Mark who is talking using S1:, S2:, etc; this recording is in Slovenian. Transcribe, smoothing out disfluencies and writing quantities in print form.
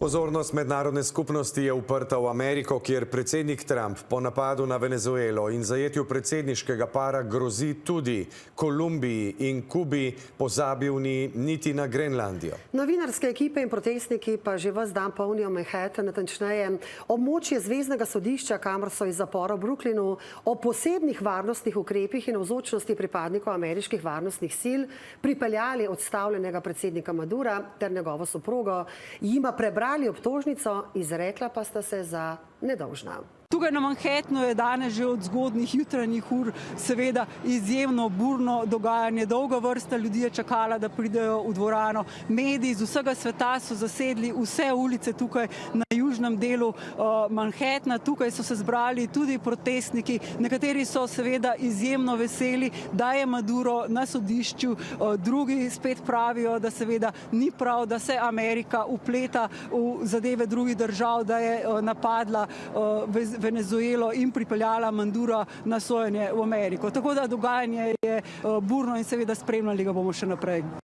S1: Pozornost mednarodne skupnosti je uprta v Ameriko, kjer predsednik Trump po napadu na Venezuelo in zajetju predsedniškega para grozi tudi Kolumbiji in Kubi, pozabil ni niti na Grenlandijo.
S2: Novinarske ekipe in protestniki pa že ves dan polnijo Manhattan, natančneje območje Zveznega sodišča, kamor so iz zapora v Brooklynu o posebnih varnostnih ukrepih in navzočnosti pripadnikov ameriških varnostnih sil pripeljali odstavljenega predsednika Madura ter njegovo soprogo, jima prebrali obtožnico, izrekla pa sta se za nedolžna.
S3: Tukaj na Manhattanu je danes že od zgodnjih jutranjih ur seveda izjemno burno dogajanje. Dolga vrsta ljudi je čakala, da pridejo v dvorano. Mediji iz vsega sveta so zasedli vse ulice tukaj na južnem delu Manhattana. Tukaj so se zbrali tudi protestniki. Nekateri so seveda izjemno veseli, da je Maduro na sodišču. Drugi spet pravijo, da seveda ni prav, da se Amerika vpleta v zadeve drugih držav, da je napadla Venezuelo in pripeljala Madura na sojenje v Ameriko. Tako da dogajanje je burno in seveda spremljali ga bomo še naprej.